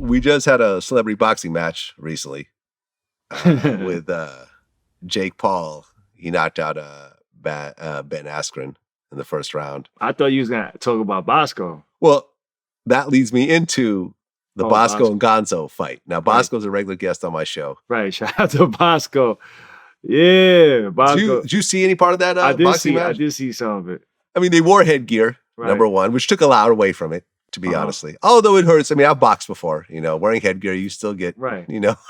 We just had a celebrity boxing match recently with Jake Paul. He knocked out Ben Askren in the first round. I thought you was going to talk about Boskoe. Well, that leads me into the Boskoe and Gonzoe fight. Now, Boskoe's a regular guest on my show. Right. Shout out to Boskoe. Yeah, Boskoe. Did you see any part of that boxing match? I did see some of it. I mean, they wore headgear, number one, which took a lot away from it, to be honestly. Although it hurts. I mean, I've boxed before. Wearing headgear, you still get,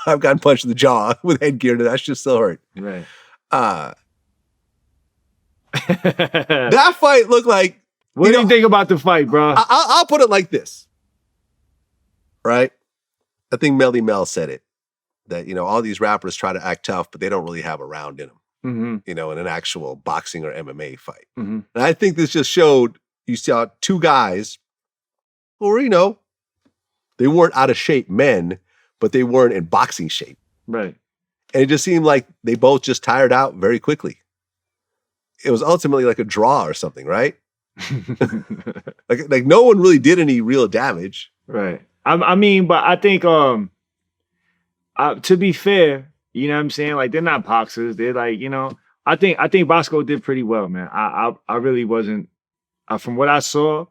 I've gotten punched in the jaw with headgear. That should still hurt. Right. That fight looked like... What do you think about the fight, bro? I'll put it like this. Right? I think Melly Mel said it. That, all these rappers try to act tough, but they don't really have a round in them, in an actual boxing or MMA fight. And I think this just showed, you saw two guys who were, they weren't out of shape men, but they weren't in boxing shape. Right. And it just seemed like they both just tired out very quickly. It was ultimately like a draw or something, right? like no one really did any real damage. Right. I mean, but I think, to be fair, you know what I'm saying? Like, they're not boxers. They're like, I think Boskoe did pretty well, man. I really wasn't, from what I saw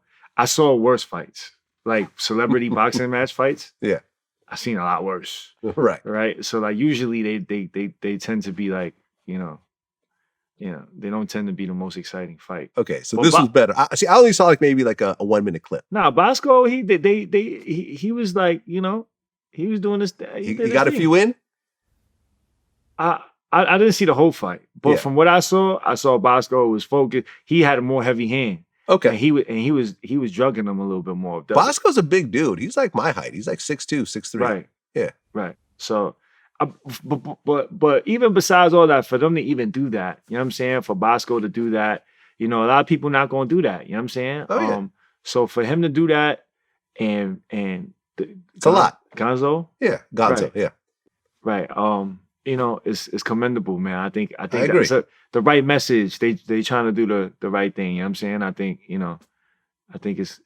worse fights. Like celebrity boxing match fights. Yeah. I've seen a lot worse. Right. Right. So like usually they tend to be like, they don't tend to be the most exciting fight. Okay, so this was better. I only saw maybe a 1 minute clip. Nah, Boskoe, he was like, he was doing this. He got a few in? I didn't see the whole fight, but from what I saw Boskoe was focused. He had a more heavy hand. Okay, and he was drugging him a little bit more. Boskoe's a big dude. He's like my height. He's like 6'2", 6'3". Right. Yeah. Right. So, but even besides all that, for them to even do that, you know what I'm saying? For Boskoe to do that, a lot of people not going to do that. You know what I'm saying? Oh, yeah. So for him to do that, and it's a lot. Gonzoe? Yeah, Gonzoe. Right. Yeah. Right. It's commendable, man. I think agree. That's the right message. They trying to do the right thing. You know what I'm saying? I think it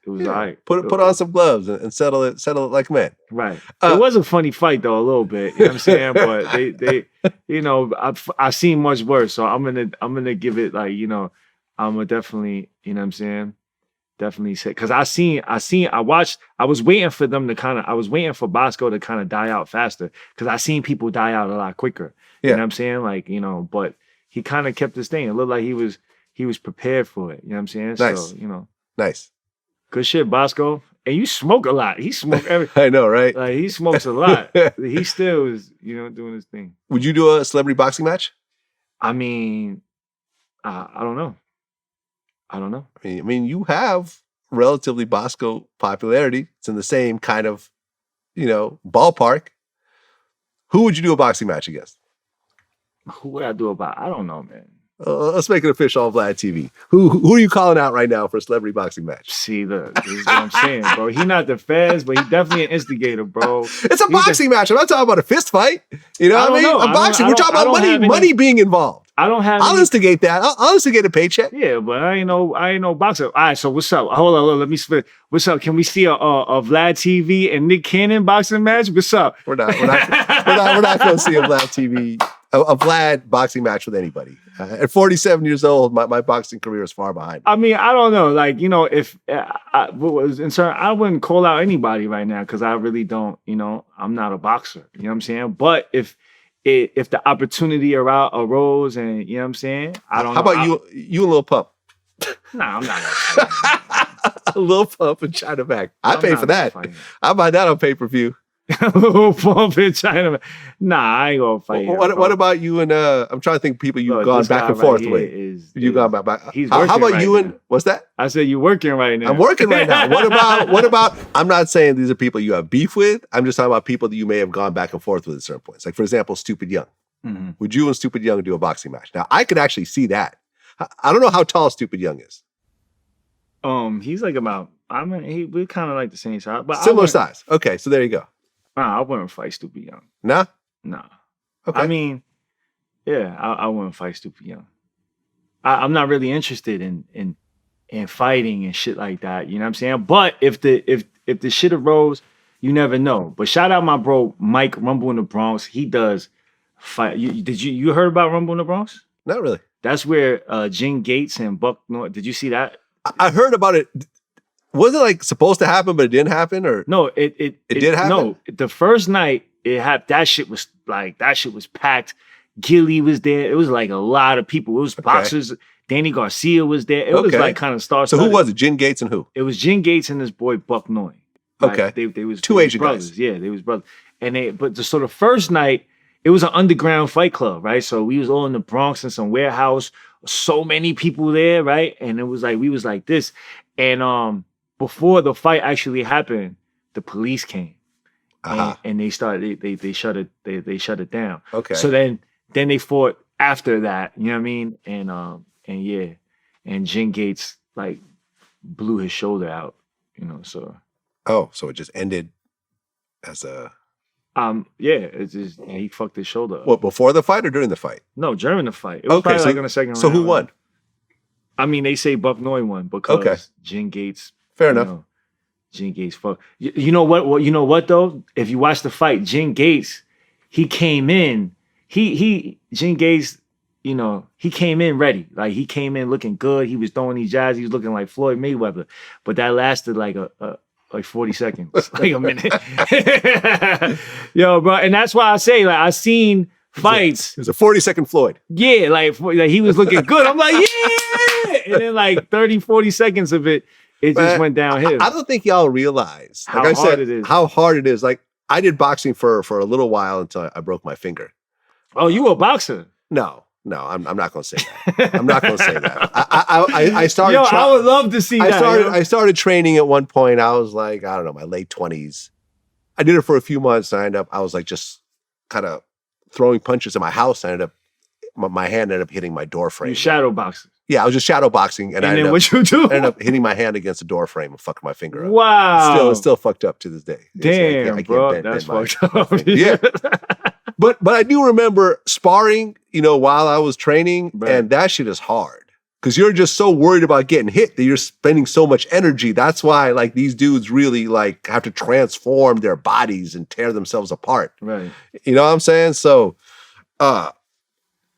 was all right. Put on some gloves and settle it like men. Right. It was a funny fight though, a little bit. You know what I'm saying? But I've seen much worse. So I'm gonna give it like, I'm gonna definitely, you know what I'm saying? Definitely say, because I was waiting for Boskoe to kind of die out faster, because I seen people die out a lot quicker. Yeah. You know what I'm saying? Like, but he kind of kept his thing. It looked like he was prepared for it. You know what I'm saying? Nice. So, nice. Good shit, Boskoe. And you smoke a lot. He smoked everything. I know, right? Like, he smokes a lot. He still is, doing his thing. Would you do a celebrity boxing match? I mean, I don't know. I mean, you have relatively Boskoe popularity. It's in the same kind of, ballpark. Who would you do a boxing match against? Who would I do about? I don't know, man. Let's make it official on Vlad TV. Who are you calling out right now for a celebrity boxing match? See, this is what I'm saying, bro. He not the feds, but he definitely an instigator, bro. It's a boxing match. I'm not talking about a fist fight. You know what I mean? A boxing. We're talking about money being involved. I'll instigate that. I'll instigate a paycheck. Yeah, but I ain't no boxer. All right, so what's up? Hold on, let me spit. What's up? Can we see a Vlad TV and Nick Cannon boxing match? What's up? We're not going to see a Vlad TV, a Vlad boxing match with anybody. At 47 years old, my boxing career is far behind. I mean, I don't know. Like, if I wouldn't call out anybody right now, because I really don't. I'm not a boxer. You know what I'm saying? But if the opportunity arose, and you know what I'm saying, I don't know. How about you and Lil Pump? Nah, I'm not. Lil Pump and China Back. I pay for that. I buy that on pay-per-view. Lil Pump in China. Nah, I ain't gonna fight. What about you and I'm trying to think of people you've gone back and forth with. You've gone back. How about you and what's that? I said you're working right now. I'm working right now. What about I'm not saying these are people you have beef with. I'm just talking about people that you may have gone back and forth with at certain points. Like, for example, Stupid Young. Mm-hmm. Would you and Stupid Young do a boxing match? Now, I could actually see that. I don't know how tall Stupid Young is. He's like about, we're kind of like the same size. But similar size. Okay, so there you go. Nah, I wouldn't fight Stupid Young. Nah? Nah. Okay. I mean, yeah, I wouldn't fight Stupid Young. I'm not really interested in fighting and shit like that. You know what I'm saying? But if the shit arose, You never know. But shout out my bro Mike Rumble in the Bronx. He does fight. You heard about Rumble in the Bronx? Not really. That's where Jen Gates and Buck North. Did you see that? I heard about it. Was it like supposed to happen, but it didn't happen, or no? It did happen. No, the first night it happened. That shit was packed. Gilly was there. It was like a lot of people. It was boxers. Danny Garcia was there. It was like kind of star. So who was it? Jen Gates and who? It was Jen Gates and his boy Buck Noy. Like, okay, they was two Asian brothers. Guys. Yeah, they was brothers. And so the first night it was an underground fight club, right? So we was all in the Bronx in some warehouse. So many people there, right? And it was like we was like this. And before the fight actually happened, the police came. And they started they shut it down. Okay. So then they fought after that, you know what I mean? And Jen Gates like blew his shoulder out, you know, so so it just ended as a it's just he fucked his shoulder up. What, before the fight or during the fight? No, during the fight. It was probably like on the second round. So who won? I mean, they say Buck Noy won because Jen Gates. Fair enough. Jen Gates fuck. You know what? You know what though? If you watch the fight, Jen Gates, he came in. Jen Gates, you know, he came in ready. Like he came in looking good. He was throwing these jabs. He was looking like Floyd Mayweather. But that lasted like like 40 seconds, like a minute. Yo, bro, and that's why I say like I seen fights. It was a 40-second Floyd. Yeah, like he was looking good. I'm like, yeah, and then like 30, 40 seconds of it. It just went downhill. I don't think y'all realize, how like I hard said, it is. how hard it is. Like I did boxing for a little while until I broke my finger. Oh, you a boxer? No, I'm not going to say that. I'm not going to say that. I started. Yo, I would love to see that. I started training at one point. I was like, I don't know, my late 20s. I did it for a few months. And I was like just kind of throwing punches in my house. My hand ended up hitting my door frame. You shadow boxing. Yeah, I was just shadow boxing, and then what you do? I ended up hitting my hand against the door frame and fucking my finger up. Wow, It's still fucked up to this day. Damn, bro, that's fucked up. Yeah, but I do remember sparring, you know, while I was training, and that shit is hard because you're just so worried about getting hit that you're spending so much energy. That's why, like, these dudes really like have to transform their bodies and tear themselves apart. Right. You know what I'm saying? So,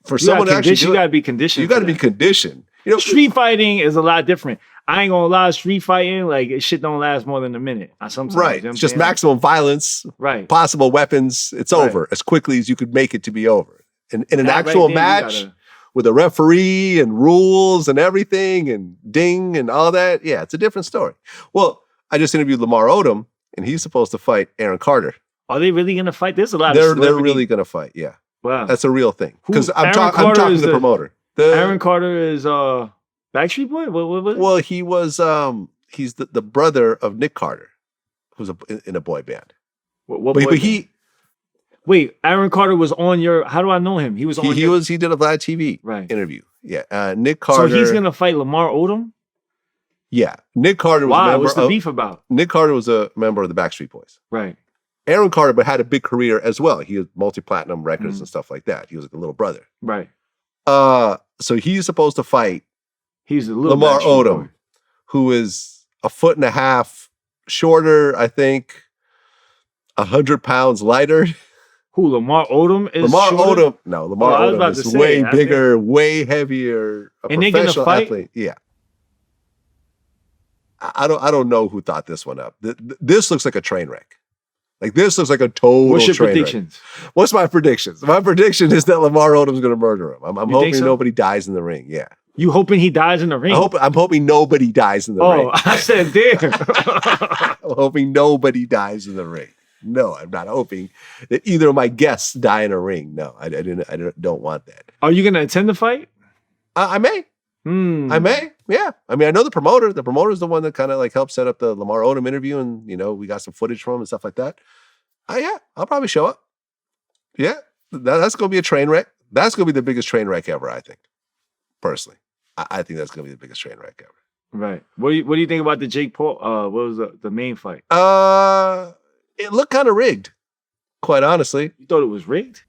for someone to actually do you gotta be conditioned. You gotta be conditioned. You know, street fighting is a lot different. I ain't gonna lie, street fighting, like shit don't last more than a minute. Sometimes, right. You know it's just maximum violence, right? Possible weapons. It's over as quickly as you could make it to be over. In an actual match with a referee and rules and everything and ding and all that, yeah, it's a different story. Well, I just interviewed Lamar Odom, and he's supposed to fight Aaron Carter. Are they really gonna fight? There's a lot. They're really gonna fight. Yeah. Wow, that's a real thing. Because I'm talking to the promoter. Aaron Carter is Backstreet Boy. What? Well, he was he's the brother of Nick Carter, who's in a boy band. Wait, Aaron Carter was on your. How do I know him? He was on. He did a Vlad TV interview. Yeah, Nick Carter. So he's gonna fight Lamar Odom. Yeah, Nick Carter was. Why? What's the beef about? Nick Carter was a member of the Backstreet Boys. Right. Aaron Carter, but had a big career as well. He had multi-platinum records and stuff like that. He was like a little brother. Right. So he's supposed to fight. He's a little Lamar Odom, who is 1.5 feet shorter, I think, 100 pounds lighter. Who, Lamar Odom is Lamar shorter? Odom. No, Lamar Odom is way bigger, way heavier. And they're gonna fight? Athlete. Yeah. I don't know who thought this one up. This looks like a train wreck. Like, this looks like a total What's your train predictions? Wreck. What's my predictions? My prediction is that Lamar Odom's going to murder him. I'm hoping nobody dies in the ring. Yeah. You hoping he dies in the ring? I'm hoping nobody dies in the ring. Oh, I said damn. I'm hoping nobody dies in the ring. No, I'm not hoping that either of my guests die in a ring. No, I don't want that. Are you going to attend the fight? I may. I may. Yeah. I mean, I know the promoter. The promoter is the one that kind of like helped set up the Lamar Odom interview, and you know, we got some footage from him and stuff like that. Yeah, I'll probably show up. Yeah, that's going to be a train wreck. That's going to be the biggest train wreck ever, I think. Personally, I think that's going to be the biggest train wreck ever. Right. What do you think about the Jake Paul? What was the main fight? It looked kind of rigged, quite honestly. You thought it was rigged?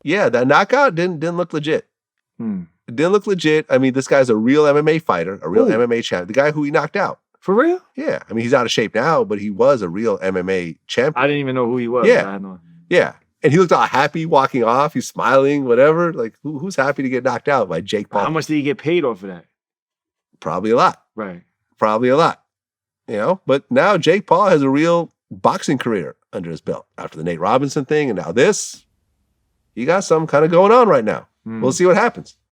Yeah, that knockout didn't look legit. It didn't look legit. I mean, this guy's a real MMA fighter, a real MMA champion. The guy who he knocked out, For real? Yeah. I mean, he's out of shape now, but he was a real MMA champion. I didn't even know who he was. Yeah. I know. Yeah. And he looked all happy walking off. He's smiling, whatever. Like, who's happy to get knocked out by Jake Paul? How much did he get paid off of that? Probably a lot. Right. Probably a lot. You know, but now Jake Paul has a real boxing career under his belt after the Nate Robinson thing. And now this, he got something kind of going on right now. We'll see what happens.